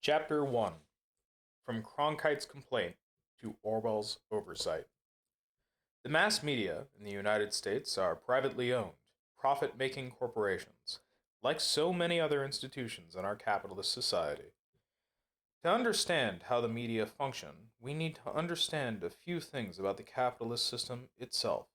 Chapter 1. From Cronkite's Complaint to Orwell's Oversight. The mass media in the United States are privately owned, profit making corporations, like so many other institutions in our capitalist society. To understand how the media function, we need to understand a few things about the capitalist system itself.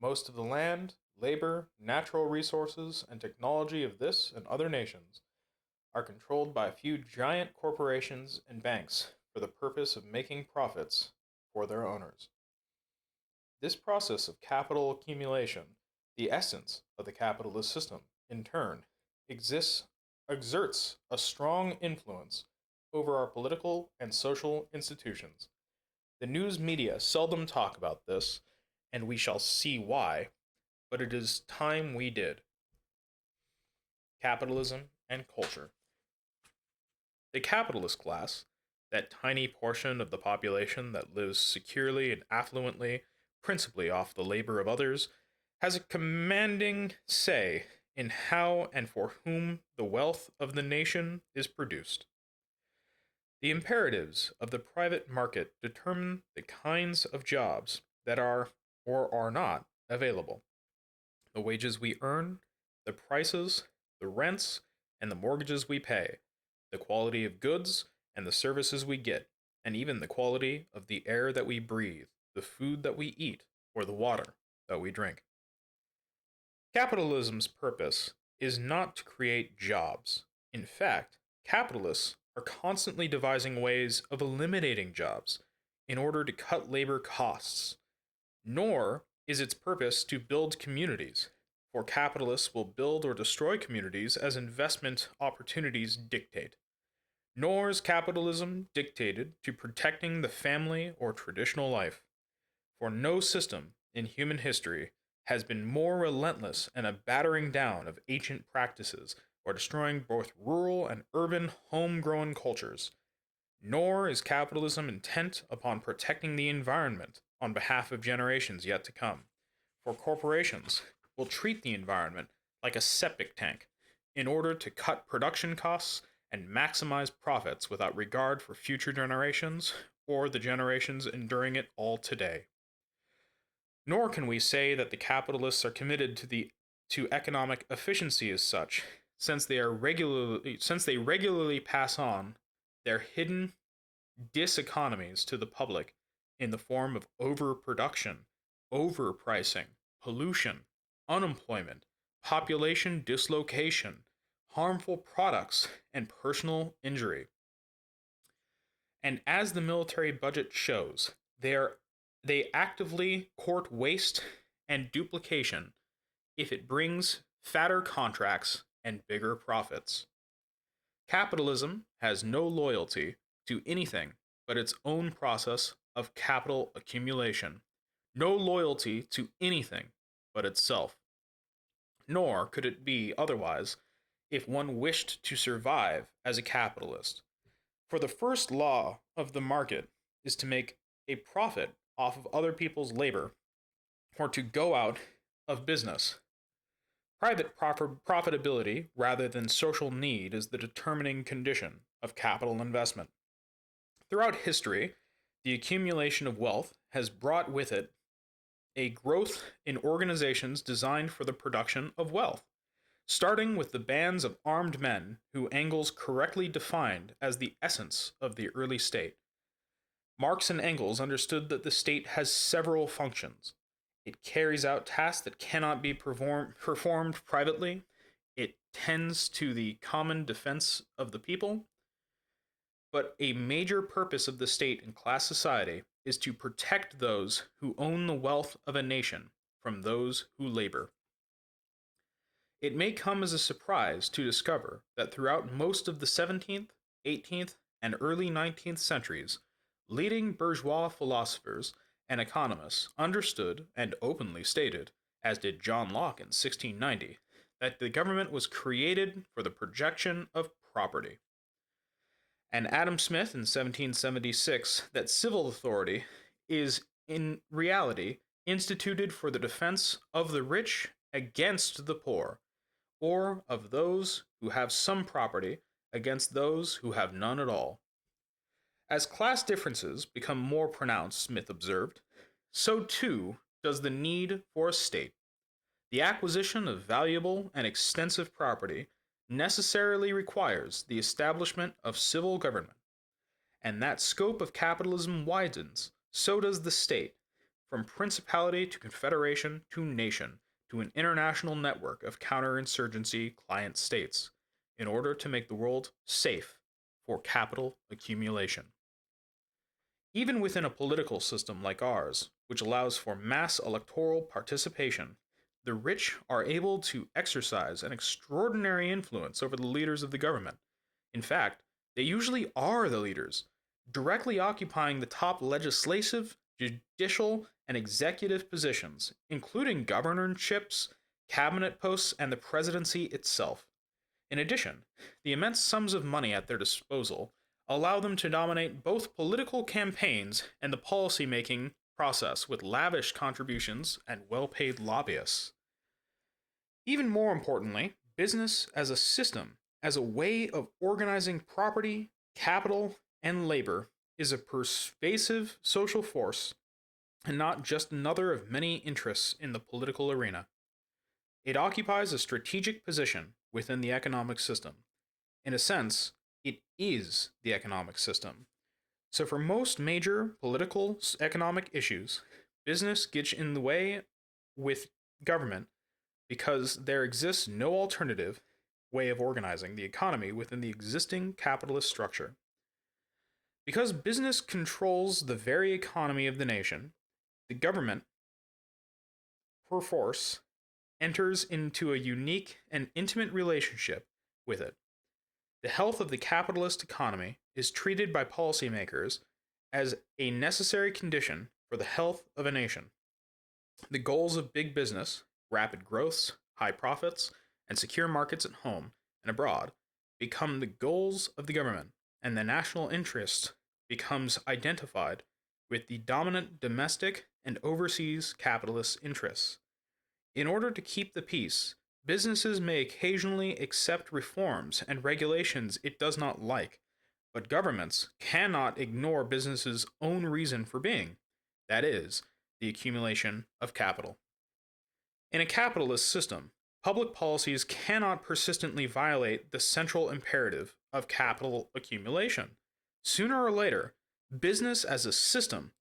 Most of the land, labor, natural resources, and technology of this and other nations are controlled by a few giant corporations and banks for the purpose of making profits for their owners. This process of capital accumulation, the essence of the capitalist system, in turn, exists, exerts a strong influence over our political and social institutions. The news media seldom talk about this, and we shall see why, but it is time we did. Capitalism and culture. The capitalist class, that tiny portion of the population that lives securely and affluently, principally off the labor of others, has a commanding say in how and for whom the wealth of the nation is produced. The imperatives of the private market determine the kinds of jobs that are or are not available, the wages we earn, the prices, the rents, and the mortgages we pay, the quality of goods and the services we get, and even the quality of the air that we breathe, the food that we eat, or the water that we drink. Capitalism's purpose is not to create jobs. In fact, capitalists are constantly devising ways of eliminating jobs in order to cut labor costs. Nor is its purpose to build communities, for capitalists will build or destroy communities as investment opportunities dictate. Nor is capitalism dictated to protecting the family or traditional life, for no system in human history has been more relentless in a battering down of ancient practices or destroying both rural and urban homegrown cultures. Nor is capitalism intent upon protecting the environment on behalf of generations yet to come, for corporations will treat the environment like a septic tank in order to cut production costs and maximize profits without regard for future generations or the generations enduring it all today. Nor can we say that the capitalists are committed to economic efficiency as such, since they regularly pass on their hidden diseconomies to the public in the form of overproduction, overpricing, pollution, unemployment, population dislocation, harmful products, and personal injury. And as the military budget shows, they actively court waste and duplication if it brings fatter contracts and bigger profits. Capitalism has no loyalty to anything but its own process of capital accumulation, no loyalty to anything but itself. Nor could it be otherwise if one wished to survive as a capitalist. For the first law of the market is to make a profit off of other people's labor or to go out of business. Private profitability rather than social need is the determining condition of capital investment. Throughout history, the accumulation of wealth has brought with it a growth in organizations designed for the production of wealth, starting with the bands of armed men who Engels correctly defined as the essence of the early state. Marx and Engels understood that the state has several functions. It carries out tasks that cannot be performed privately. It tends to the common defense of the people. But a major purpose of the state in class society is to protect those who own the wealth of a nation from those who labor. It may come as a surprise to discover that throughout most of the 17th, 18th, and early 19th centuries, leading bourgeois philosophers and economists understood and openly stated, as did John Locke in 1690, that the government was created for the protection of property. And Adam Smith in 1776, that civil authority is in reality instituted for the defense of the rich against the poor, or of those who have some property against those who have none at all. As class differences become more pronounced, Smith observed, so too does the need for a state. The acquisition of valuable and extensive property necessarily requires the establishment of civil government, and that scope of capitalism widens, so does the state, from principality to confederation to nation, to an international network of counterinsurgency client states, in order to make the world safe for capital accumulation. Even within a political system like ours, which allows for mass electoral participation, the rich are able to exercise an extraordinary influence over the leaders of the government. In fact, they usually are the leaders, directly occupying the top legislative, judicial, and executive positions, including governorships, cabinet posts, and the presidency itself. In addition, the immense sums of money at their disposal allow them to dominate both political campaigns and the policy-making process with lavish contributions and well-paid lobbyists. Even more importantly, business as a system, as a way of organizing property, capital, and labor, is a pervasive social force and not just another of many interests in the political arena. It occupies a strategic position within the economic system. In a sense, it is the economic system. So, for most major political economic issues, business gets in the way with government because there exists no alternative way of organizing the economy within the existing capitalist structure. Because business controls the very economy of the nation, the government, perforce, enters into a unique and intimate relationship with it. The health of the capitalist economy is treated by policymakers as a necessary condition for the health of a nation. The goals of big business, rapid growths, high profits, and secure markets at home and abroad, become the goals of the government, and the national interest becomes identified with the dominant domestic and overseas capitalist interests. In order to keep the peace, businesses may occasionally accept reforms and regulations it does not like, but governments cannot ignore business's own reason for being, that is, the accumulation of capital. In a capitalist system, public policies cannot persistently violate the central imperative of capital accumulation. Sooner or later, business as a system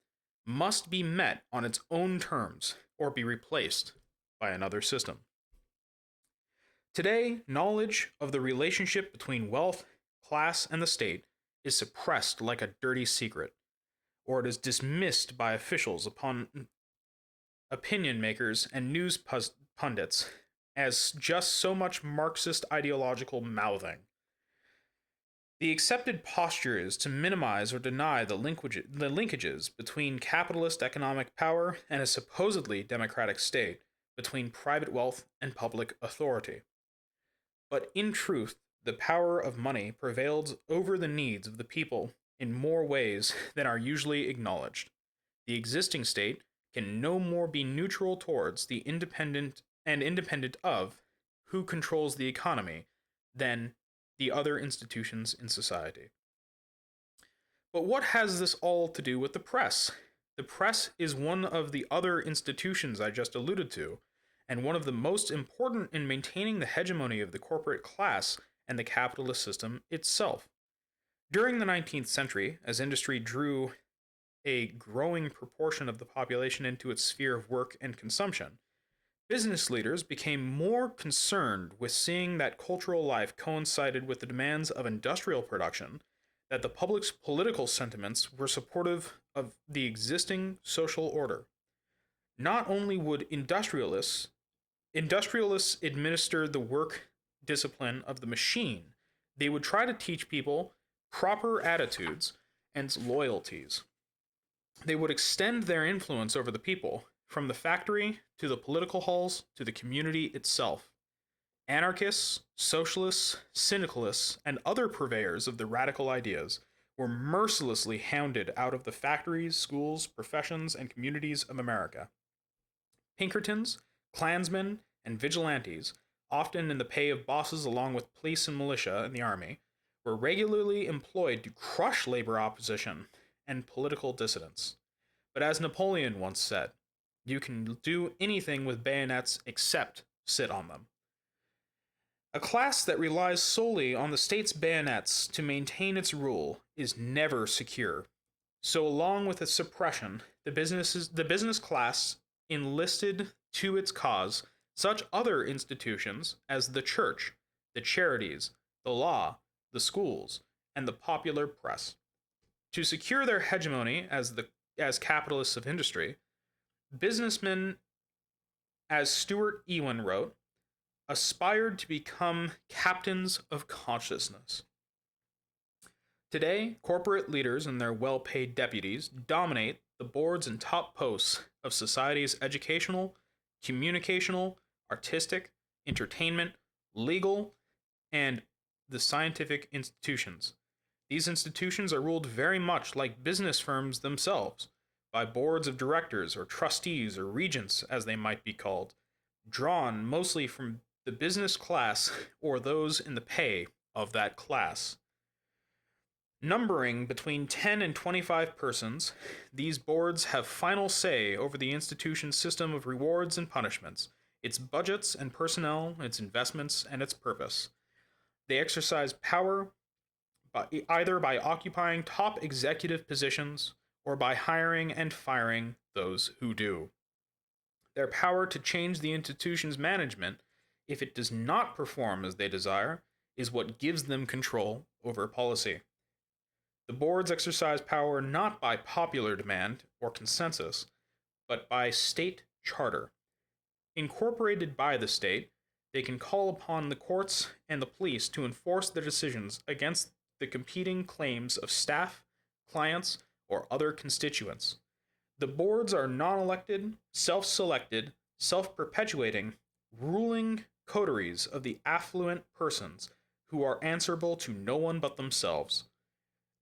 must be met on its own terms or be replaced by another system. Today, knowledge of the relationship between wealth, class, and the state is suppressed like a dirty secret, or it is dismissed by officials upon opinion makers and news pundits as just so much Marxist ideological mouthing. The accepted posture is to minimize or deny the linkages between capitalist economic power and a supposedly democratic state, between private wealth and public authority. But in truth, the power of money prevailed over the needs of the people in more ways than are usually acknowledged. The existing state can no more be neutral towards the independent of who controls the economy than the other institutions in society. But what has this all to do with the press? The press is one of the other institutions I just alluded to, and one of the most important in maintaining the hegemony of the corporate class and the capitalist system itself. During the 19th century, as industry drew a growing proportion of the population into its sphere of work and consumption, business leaders became more concerned with seeing that cultural life coincided with the demands of industrial production, that the public's political sentiments were supportive of the existing social order. Not only would industrialists administer the work discipline of the machine, they would try to teach people proper attitudes and loyalties. They would extend their influence over the people, from the factory to the political halls to the community itself. Anarchists, socialists, syndicalists, and other purveyors of the radical ideas were mercilessly hounded out of the factories, schools, professions, and communities of America. Pinkertons, Klansmen, and vigilantes, often in the pay of bosses along with police and militia and the army, were regularly employed to crush labor opposition and political dissidents. But as Napoleon once said, you can do anything with bayonets except sit on them. A class that relies solely on the state's bayonets to maintain its rule is never secure. So, along with its suppression, the business class enlisted to its cause such other institutions as the church, the charities, the law, the schools, and the popular press. To secure their hegemony as capitalists of industry, businessmen, as Stuart Ewan wrote, aspired to become captains of consciousness. Today, corporate leaders and their well-paid deputies dominate the boards and top posts of society's educational, communicational, artistic, entertainment, legal, and the scientific institutions. These institutions are ruled very much like business firms themselves, by boards of directors or trustees or regents, as they might be called, drawn mostly from the business class or those in the pay of that class. Numbering between 10 and 25 persons, these boards have final say over the institution's system of rewards and punishments, its budgets and personnel, its investments, and its purpose. They exercise power either by occupying top executive positions or by hiring and firing those who do. Their power to change the institution's management, if it does not perform as they desire, is what gives them control over policy. The boards exercise power not by popular demand or consensus, but by state charter. Incorporated by the state, they can call upon the courts and the police to enforce their decisions against the competing claims of staff, clients, or other constituents. The boards are non-elected, self-selected, self-perpetuating, ruling coteries of the affluent persons who are answerable to no one but themselves.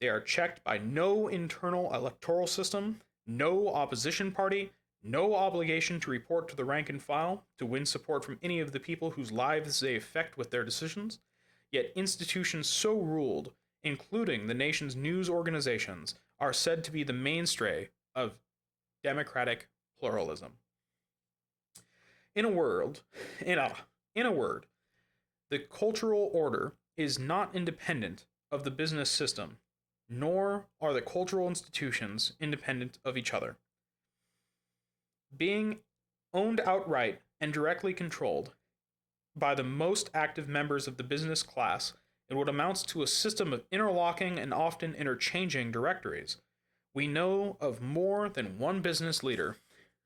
They are checked by no internal electoral system, no opposition party, no obligation to report to the rank and file to win support from any of the people whose lives they affect with their decisions. Yet institutions so ruled, including the nation's news organizations, are said to be the mainstay of democratic pluralism. In a word, the cultural order is not independent of the business system, nor are the cultural institutions independent of each other. Being owned outright and directly controlled by the most active members of the business class, in what amounts to a system of interlocking and often interchanging directories, we know of more than one business leader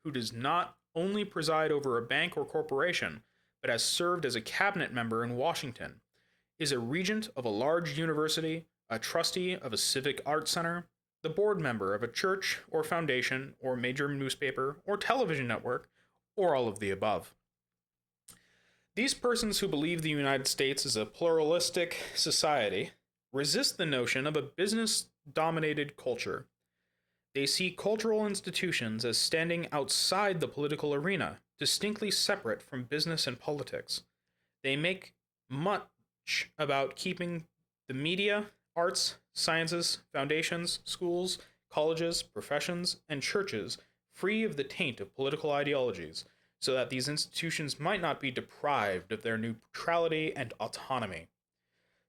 who does not only preside over a bank or corporation, but has served as a cabinet member in Washington, is a regent of a large university, a trustee of a civic arts center, the board member of a church or foundation or major newspaper or television network, or all of the above. These persons who believe the United States is a pluralistic society resist the notion of a business-dominated culture. They see cultural institutions as standing outside the political arena, distinctly separate from business and politics. They make much about keeping the media, arts, sciences, foundations, schools, colleges, professions, and churches free of the taint of political ideologies, so that these institutions might not be deprived of their neutrality and autonomy.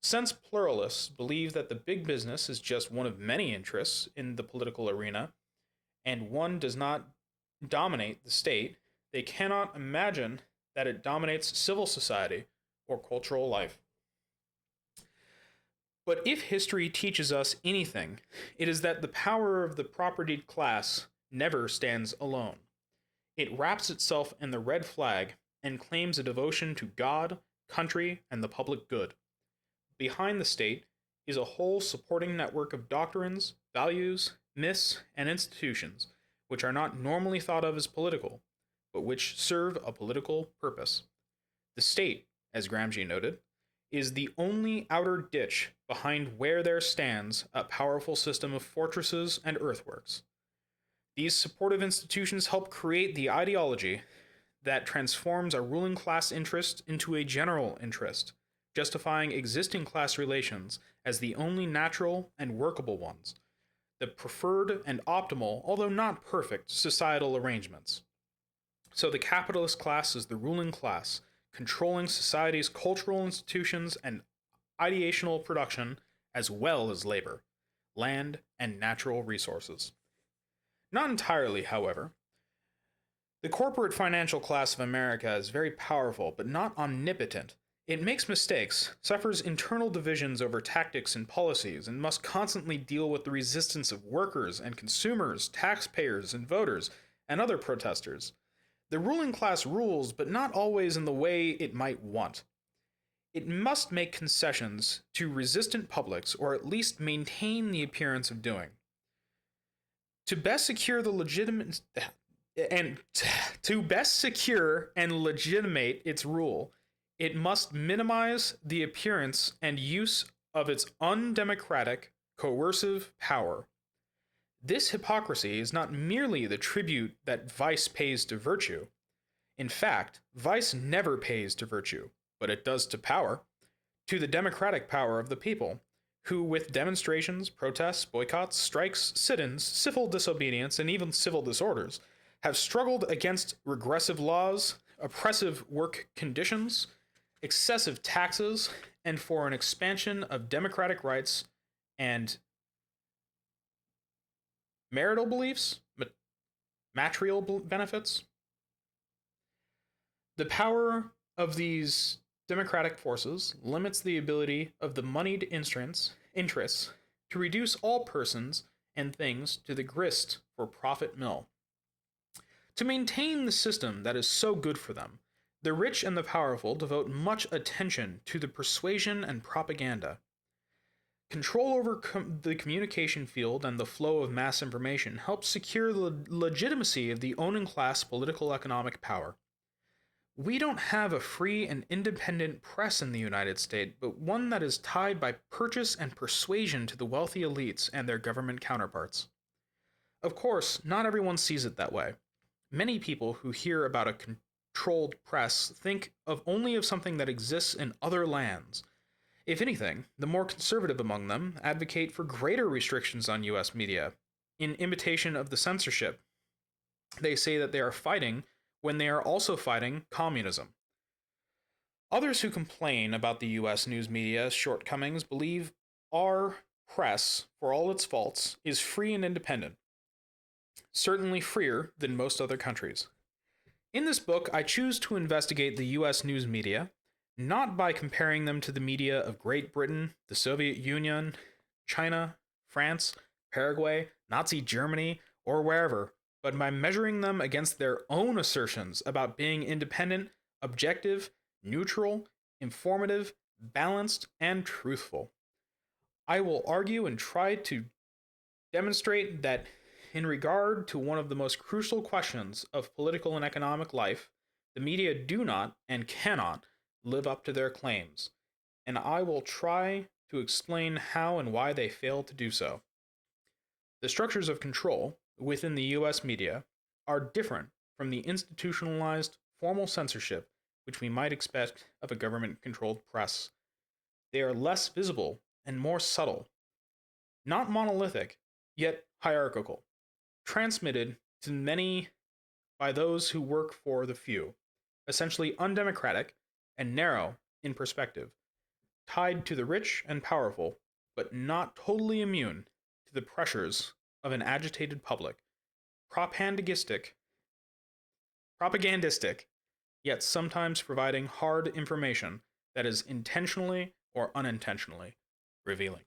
Since pluralists believe that the big business is just one of many interests in the political arena, and one does not dominate the state, they cannot imagine that it dominates civil society or cultural life. But if history teaches us anything, it is that the power of the propertied class never stands alone. It wraps itself in the red flag and claims a devotion to God, country, and the public good. Behind the state is a whole supporting network of doctrines, values, myths, and institutions which are not normally thought of as political, but which serve a political purpose. The state, as Gramsci noted, is the only outer ditch behind where there stands a powerful system of fortresses and earthworks. These supportive institutions help create the ideology that transforms a ruling class interest into a general interest, justifying existing class relations as the only natural and workable ones, the preferred and optimal, although not perfect, societal arrangements. So the capitalist class is the ruling class, controlling society's cultural institutions and ideational production, as well as labor, land, and natural resources. Not entirely, however. The corporate financial class of America is very powerful, but not omnipotent. It makes mistakes, suffers internal divisions over tactics and policies, and must constantly deal with the resistance of workers and consumers, taxpayers and voters, and other protesters. The ruling class rules, but not always in the way it might want. It must make concessions to resistant publics, or at least maintain the appearance of doing. To best secure the legitimate and to best secure and legitimate its rule, it must minimize the appearance and use of its undemocratic, coercive power. This hypocrisy is not merely the tribute that vice pays to virtue. In fact, vice never pays to virtue, but it does to power, to the democratic power of the people, who, with demonstrations, protests, boycotts, strikes, sit-ins, civil disobedience, and even civil disorders, have struggled against regressive laws, oppressive work conditions, excessive taxes, and for an expansion of democratic rights and marital beliefs, material benefits. The power of these democratic forces limits the ability of the moneyed interests to reduce all persons and things to the grist for profit mill. To maintain the system that is so good for them, the rich and the powerful devote much attention to the persuasion and propaganda. Control over the communication field and the flow of mass information helps secure the legitimacy of the owning class political economic power. We don't have a free and independent press in the United States, but one that is tied by purchase and persuasion to the wealthy elites and their government counterparts. Of course, not everyone sees it that way. Many people who hear about a controlled press think only of something that exists in other lands. If anything, the more conservative among them advocate for greater restrictions on US media, in imitation of the censorship. They say that they are fighting when they are also fighting communism. Others who complain about the US news media's shortcomings believe our press, for all its faults, is free and independent, certainly freer than most other countries. In this book, I choose to investigate the US news media, not by comparing them to the media of Great Britain, the Soviet Union, China, France, Paraguay, Nazi Germany, or wherever, but by measuring them against their own assertions about being independent, objective, neutral, informative, balanced, and truthful. I will argue and try to demonstrate that in regard to one of the most crucial questions of political and economic life, the media do not and cannot live up to their claims, and I will try to explain how and why they fail to do so. The structures of control within the US media are different from the institutionalized formal censorship which we might expect of a government-controlled press. They are less visible and more subtle, not monolithic, yet hierarchical, transmitted to many by those who work for the few, essentially undemocratic and narrow in perspective, tied to the rich and powerful, but not totally immune to the pressures of an agitated public, propagandistic, yet sometimes providing hard information that is intentionally or unintentionally revealing.